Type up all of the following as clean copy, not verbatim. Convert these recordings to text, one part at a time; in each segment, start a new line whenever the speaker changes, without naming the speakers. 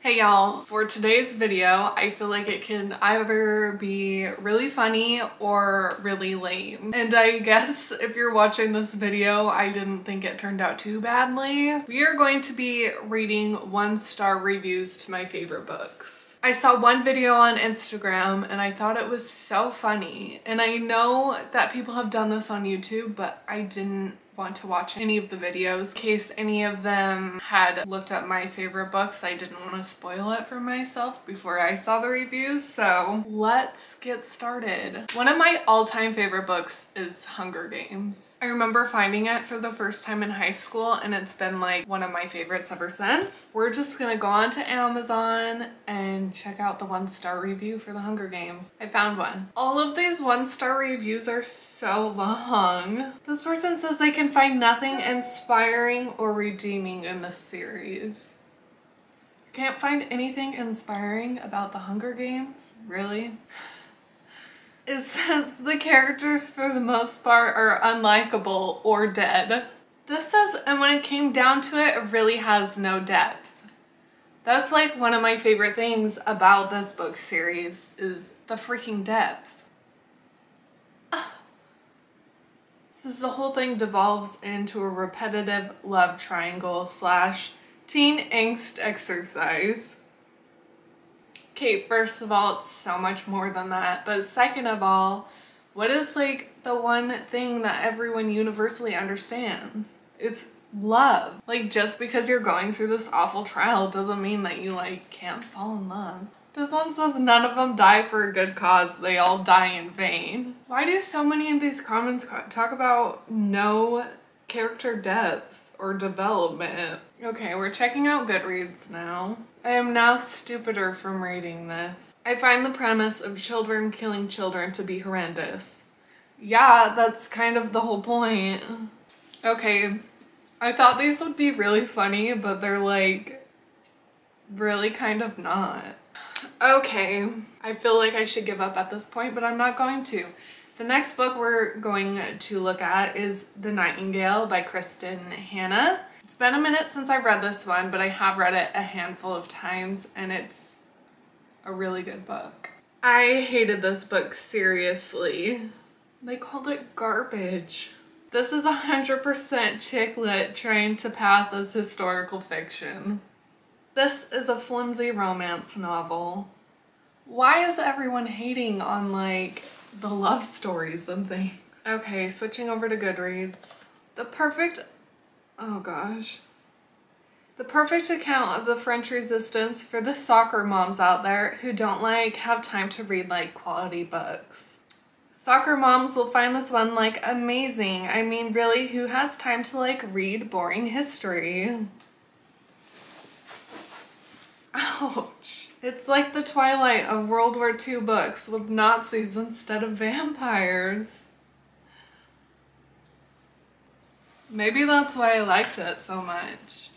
Hey y'all, for today's video, I feel like it can either be really funny or really lame. And I guess if you're watching this video, I didn't think it turned out too badly. We are going to be reading 1-star reviews to my favorite books. I saw one video on Instagram and I thought it was so funny. And I know that people have done this on YouTube, but I didn't want to watch any of the videos in case any of them had looked up my favorite books. I didn't want to spoil it for myself before I saw the reviews, so let's get started. One of my all-time favorite books is Hunger Games. I remember finding it for the first time in high school and it's been like one of my favorites ever since. We're just gonna go on to Amazon and check out the 1-star review for the Hunger Games. I found one. All of these 1-star reviews are so long. This person says they can find nothing inspiring or redeeming in this series. You can't find anything inspiring about the Hunger Games? Really? It says the characters for the most part are unlikable or dead. This says, and when it came down to it, it really has no depth. That's like one of my favorite things about this book series is the freaking depth. Since the whole thing devolves into a repetitive love triangle / teen angst exercise. Okay, first of all, it's so much more than that. But second of all, what is like the one thing that everyone universally understands? It's love. Like, just because you're going through this awful trial doesn't mean that you like can't fall in love. This one says none of them die for a good cause, they all die in vain. Why do so many of these comments talk about no character depth or development? Okay, we're checking out Goodreads now. I am now stupider from reading this. I find the premise of children killing children to be horrendous. Yeah, that's kind of the whole point. Okay, I thought these would be really funny, but they're like really kind of not. Okay, I feel like I should give up at this point, but I'm not going to. The next book we're going to look at is The Nightingale by Kristen Hanna. It's been a minute since I read this one, but I have read it a handful of times and it's a really good book. I hated this book seriously. They called it garbage. This is 100% chick lit trying to pass as historical fiction. This is a flimsy romance novel. Why is everyone hating on like the love stories and things? Okay, switching over to Goodreads. The perfect account of the French Resistance for the soccer moms out there who don't like have time to read like quality books. Soccer moms will find this one like amazing. I mean, really, who has time to like read boring history? Ouch. It's like the Twilight of World War II books with Nazis instead of vampires. Maybe that's why I liked it so much.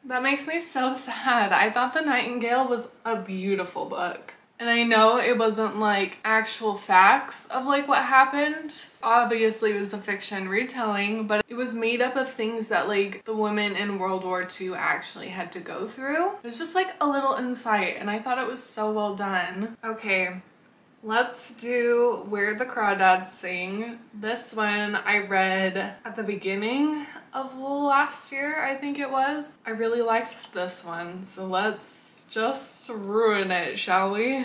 That makes me so sad. I thought The Nightingale was a beautiful book. And I know it wasn't like actual facts of like what happened. Obviously it was a fiction retelling, but it was made up of things that like the women in World War II actually had to go through. It was just like a little insight and I thought it was so well done. Okay, let's do Where the Crawdads Sing. This one I read at the beginning of last year, I think it was. I really liked this one, so let's just ruin it, shall we?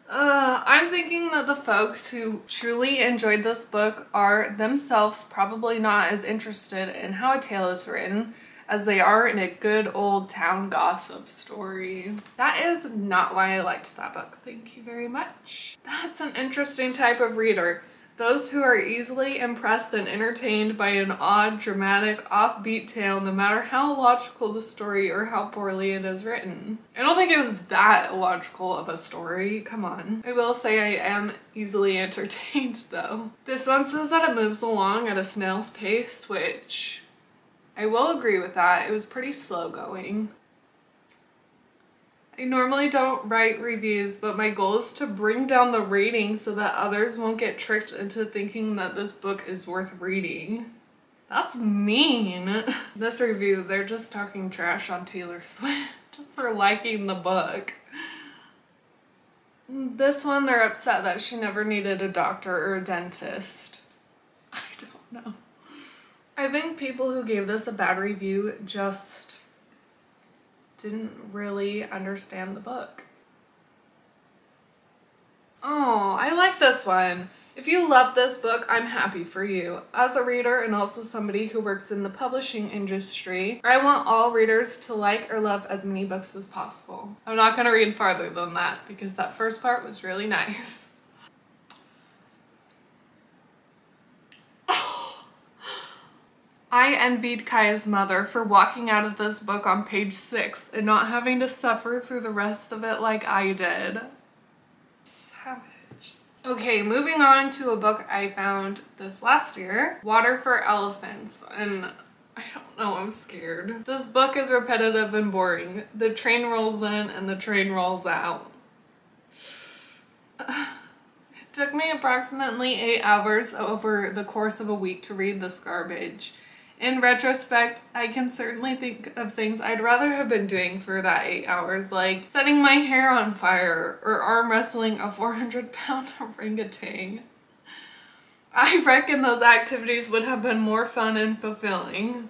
I'm thinking that the folks who truly enjoyed this book are themselves probably not as interested in how a tale is written as they are in a good old town gossip story. That is not why I liked that book. Thank you very much. That's an interesting type of reader. Those who are easily impressed and entertained by an odd, dramatic, offbeat tale, no matter how logical the story or how poorly it is written. I don't think it was that logical of a story, come on. I will say I am easily entertained though. This one says that it moves along at a snail's pace, which I will agree with that. It was pretty slow going. I normally don't write reviews, but my goal is to bring down the rating so that others won't get tricked into thinking that this book is worth reading. That's mean. This review, they're just talking trash on Taylor Swift. for liking the book. This one, they're upset that she never needed a doctor or a dentist. I don't know. I think people who gave this a bad review just didn't really understand the book. Oh, I like this one. If you love this book, I'm happy for you. As a reader and also somebody who works in the publishing industry, I want all readers to like or love as many books as possible. I'm not going to read farther than that because that first part was really nice. I envied Kaya's mother for walking out of this book on page 6 and not having to suffer through the rest of it like I did. Savage. Okay, moving on to a book I found this last year, Water for Elephants, and I don't know, I'm scared. This book is repetitive and boring. The train rolls in and the train rolls out. It took me approximately 8 hours over the course of a week to read this garbage. In retrospect, I can certainly think of things I'd rather have been doing for that 8 hours, like setting my hair on fire or arm wrestling a 400-pound orangutan. I reckon those activities would have been more fun and fulfilling.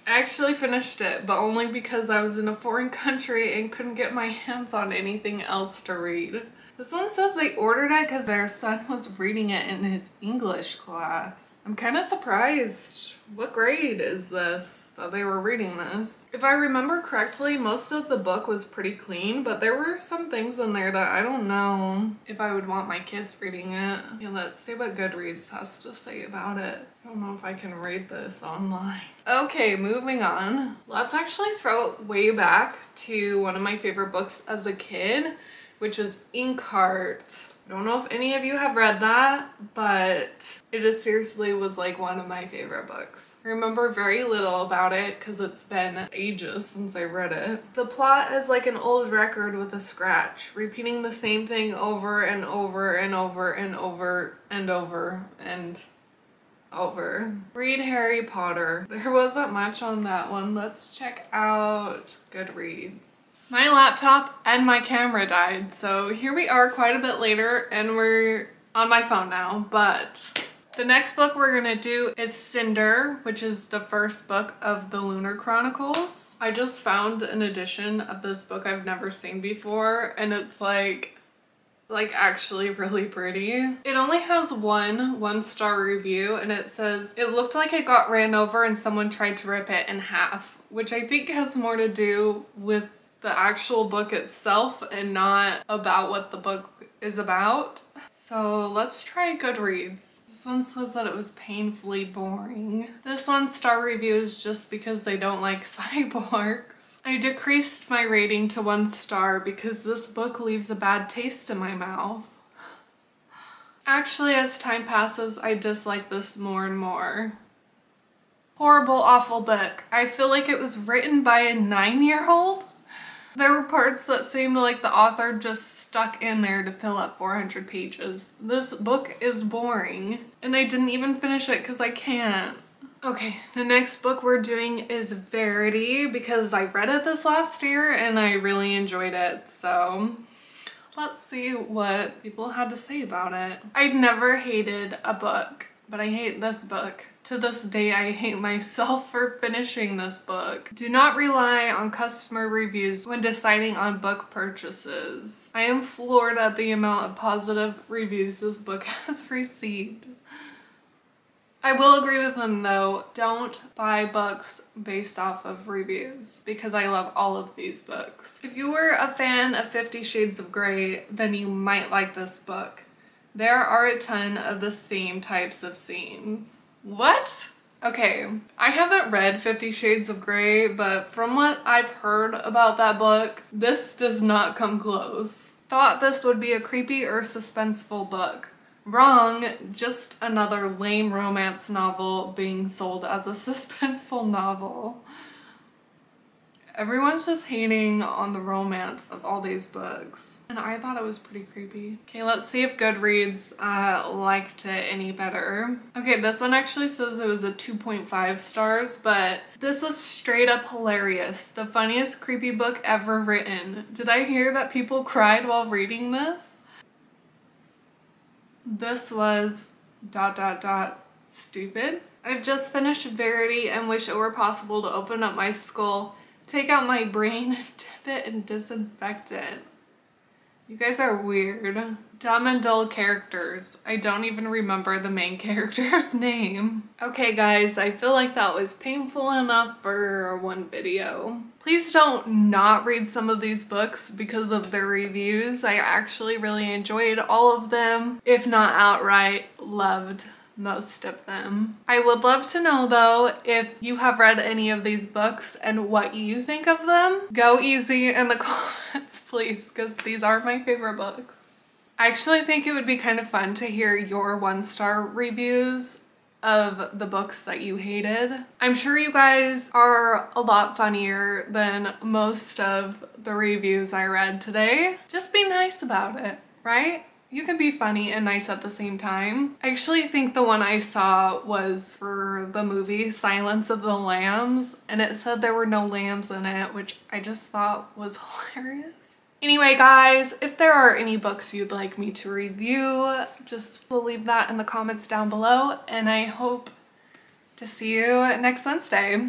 I actually finished it, but only because I was in a foreign country and couldn't get my hands on anything else to read. This one says they ordered it because their son was reading it in his English class. I'm kind of surprised. What grade is this that they were reading this? If I remember correctly, most of the book was pretty clean, but there were some things in there that I don't know if I would want my kids reading it. Yeah, let's see what Goodreads has to say about it. I don't know if I can read this online. Okay, moving on. Let's actually throw it way back to one of my favorite books as a kid, which is Inkheart. I don't know if any of you have read that, but it just seriously was like one of my favorite books. I remember very little about it because it's been ages since I read it. The plot is like an old record with a scratch, repeating the same thing over and over and over and over and over and over. Read Harry Potter. There wasn't much on that one. Let's check out Goodreads. My laptop and my camera died, so here we are quite a bit later and we're on my phone now, but the next book we're gonna do is Cinder, which is the first book of the Lunar Chronicles. I just found an edition of this book I've never seen before, and it's like actually really pretty. It only has one-star review, and it says, "It looked like it got ran over and someone tried to rip it in half," which I think has more to do with the actual book itself and not about what the book is about. So let's try Goodreads. This one says that it was painfully boring. This 1-star review is just because they don't like cyborgs. I decreased my rating to 1 star because this book leaves a bad taste in my mouth. Actually, as time passes, I dislike this more and more. Horrible, awful book. I feel like it was written by a 9-year-old. There were parts that seemed like the author just stuck in there to fill up 400 pages. This book is boring, and I didn't even finish it because I can't. Okay, the next book we're doing is Verity because I read it this last year and I really enjoyed it, so let's see what people had to say about it. I'd never hated a book, but I hate this book. To this day, I hate myself for finishing this book. Do not rely on customer reviews when deciding on book purchases. I am floored at the amount of positive reviews this book has received. I will agree with them though, don't buy books based off of reviews because I love all of these books. If you were a fan of 50 Shades of Grey, then you might like this book. There are a ton of the same types of scenes. What? Okay, I haven't read 50 Shades of Grey, but from what I've heard about that book, this does not come close. Thought this would be a creepy or suspenseful book. Wrong, just another lame romance novel being sold as a suspenseful novel. Everyone's just hating on the romance of all these books, and I thought it was pretty creepy. Okay, let's see if Goodreads liked it any better. Okay, this one actually says it was a 2.5 stars, but this was straight up hilarious. The funniest creepy book ever written. Did I hear that people cried while reading this? This was ... stupid. I've just finished Verity and wish it were possible to open up my skull, take out my brain, dip it, and disinfect it. You guys are weird. Dumb and dull characters. I don't even remember the main character's name. Okay guys, I feel like that was painful enough for one video. Please don't not read some of these books because of their reviews. I actually really enjoyed all of them, if not outright loved most of them. I would love to know though if you have read any of these books and what you think of them. Go easy in the comments please, because these are my favorite books. I actually think it would be kind of fun to hear your 1-star reviews of the books that you hated. I'm sure you guys are a lot funnier than most of the reviews I read today. Just be nice about it, right? You can be funny and nice at the same time. I actually think the one I saw was for the movie Silence of the Lambs, and it said there were no lambs in it, which I just thought was hilarious. Anyway guys, if there are any books you'd like me to review, just leave that in the comments down below, and I hope to see you next Wednesday.